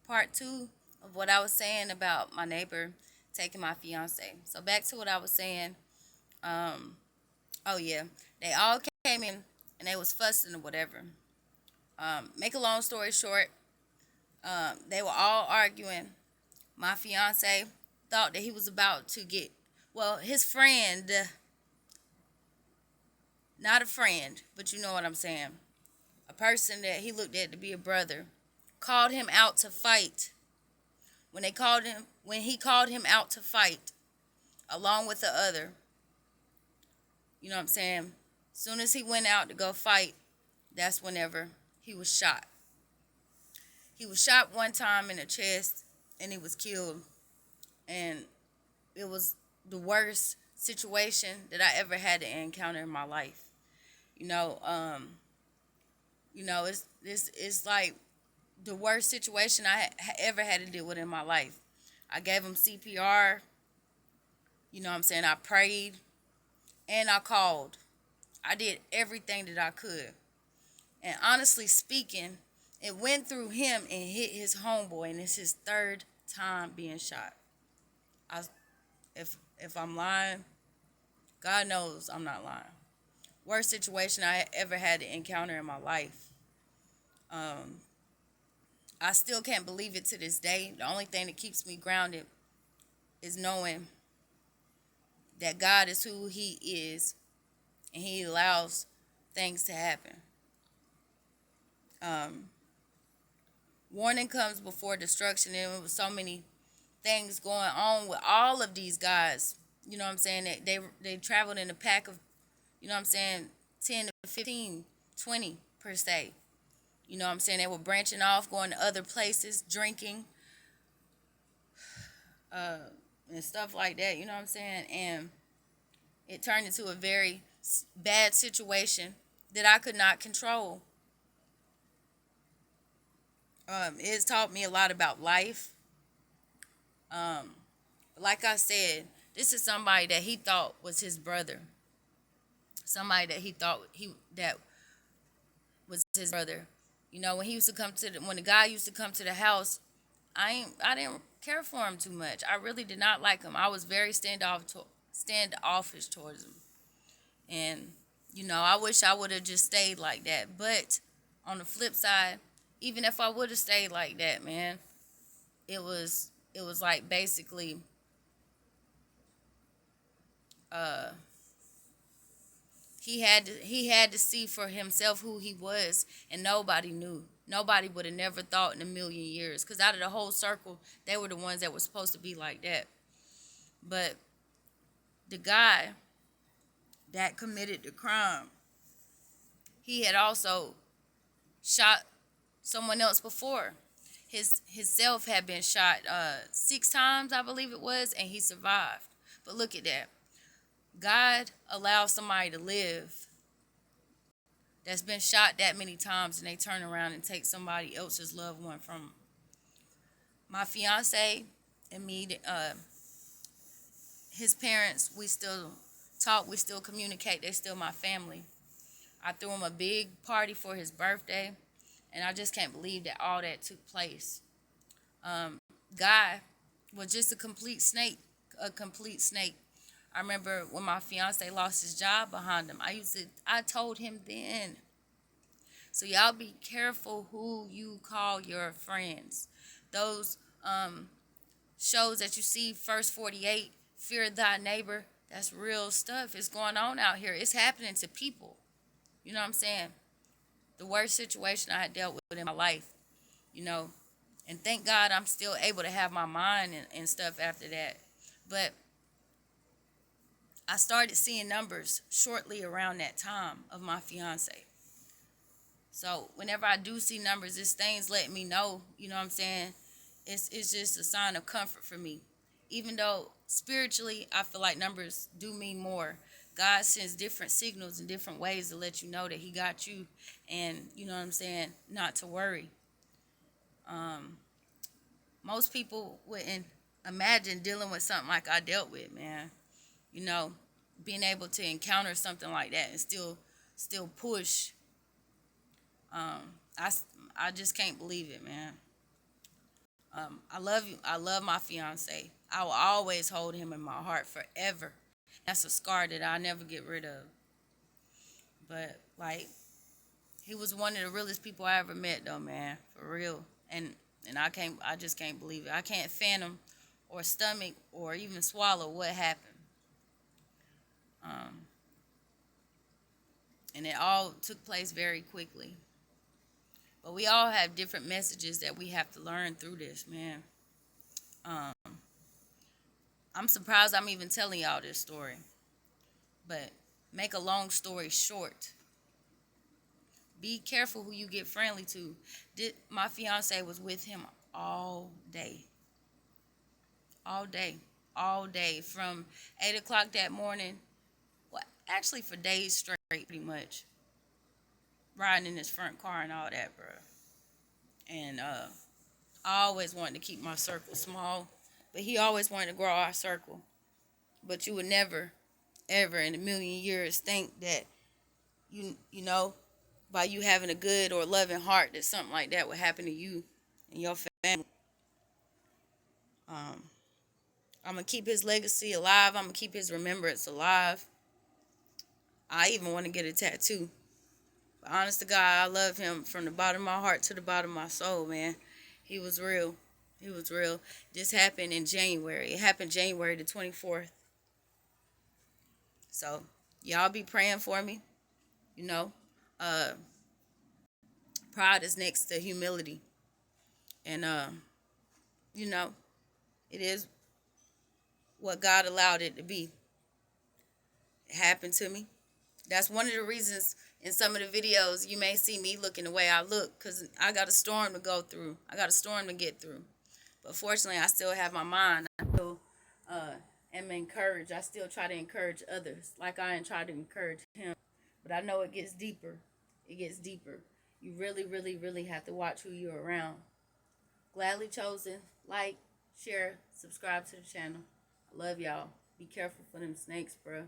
part two of what I was saying about my neighbor taking my fiance. So back to what I was saying. Um, oh yeah, they all came in and they was fussing or whatever. Make a long story short, they were all arguing. My fiance thought that he was about to get, well, his friend, not a friend, but you know what I'm saying, a person that he looked at to be a brother, called him out to fight. When he called him out to fight, along with the other, you know what I'm saying. Soon as he went out to go fight, that's whenever he was shot. He was shot one time in the chest, and he was killed. And it was the worst situation that I ever had to encounter in my life. You know, it's like the worst situation I ever had to deal with in my life. I gave him CPR. You know what I'm saying? I prayed and I called. I did everything that I could. And honestly speaking, it went through him and hit his homeboy, and it's his third time being shot. I, if I'm lying, God knows I'm not lying. Worst situation I ever had to encounter in my life. Um, I still can't believe it to this day. The only thing that keeps me grounded is knowing that God is who He is, and He allows things to happen. Um, Warning comes before destruction, and there was so many things going on with all of these guys. You know what I'm saying? They traveled in a pack of, you know what I'm saying, 10 to 15, 20 per se. You know what I'm saying? They were branching off, going to other places, drinking, uh, and stuff like that. You know what I'm saying? And it turned into a very bad situation that I could not control. It's taught me a lot about life. Um, like I said, this is somebody that he thought was his brother. Somebody that he thought that was his brother. You know, when he used to come to when the guy used to come to the house, I didn't care for him too much. I really did not like him. I was very standoffish towards him. And I wish I would have just stayed like that. But on the flip side, even if I would have stayed like that, man, it was like basically uh he had to see for himself who he was, and nobody knew. Nobody would have never thought in a million years, because out of the whole circle, they were the ones that were supposed to be like that. But the guy that committed the crime, he had also shot someone else before. His self had been shot 6 times, I believe it was, and he survived. But look at that. God allows somebody to live that's been shot that many times, and they turn around and take somebody else's loved one from 'em. My fiance and me, his parents, we still talk, we still communicate. They're still my family. I threw him a big party for his birthday, and I just can't believe that all that took place. Guy was just a complete snake, a complete snake. I remember when my fiance lost his job behind him. I told him then. So y'all be careful who you call your friends. Those shows that you see, First 48, Fear Thy Neighbor, that's real stuff. It's going on out here. It's happening to people. You know what I'm saying? The worst situation I had dealt with in my life, you know. And thank God I'm still able to have my mind and stuff after that. But I started seeing numbers shortly around that time of my fiance. So whenever I do see numbers, it's things letting me know, you know what I'm saying? It's just a sign of comfort for me. Even though spiritually I feel like numbers do mean more. God sends different signals in different ways to let you know that He got you, and you know what I'm saying, not to worry. Most people wouldn't imagine dealing with something like I dealt with, man. You know, being able to encounter something like that and still push. I, I just can't believe it, man. I love you. I love my fiance. I will always hold him in my heart forever. That's a scar that I'll never get rid of. But like, he was one of the realest people I ever met, though, man, for real. And I just can't believe it. I can't fathom or stomach or even swallow what happened. Um, and it all took place very quickly. But we all have different messages that we have to learn through this, man. Um, I'm surprised I'm even telling y'all this story. But make a long story short, be careful who you get friendly to. My fiance was with him all day, all day, all day, from 8 o'clock that morning. Well, actually, for days straight, pretty much, riding in his front car and all that, bro. And I always wanted to keep my circle small, but he always wanted to grow our circle. But you would never, ever in a million years think that you know, by you having a good or loving heart, that something like that would happen to you and your family. Um, I'm gonna keep his legacy alive. I'm gonna keep his remembrance alive. I even want to get a tattoo. But honest to God, I love him from the bottom of my heart to the bottom of my soul, man. He was real. He was real. This happened in January. It happened January the 24th. So y'all be praying for me. You know, uh, pride is next to humility, and you know, it is what God allowed it to be. It happened to me. That's one of the reasons in some of the videos you may see me looking the way I look, because I got a storm to go through. I got a storm to get through. But fortunately, I still have my mind. I still uh, am encouraged. I still try to encourage others like I try to encourage him. But I know it gets deeper. It gets deeper. You really, really, really have to watch who you're around. Gladly chosen. Like, share, subscribe to the channel. I love y'all. Be careful for them snakes, bro.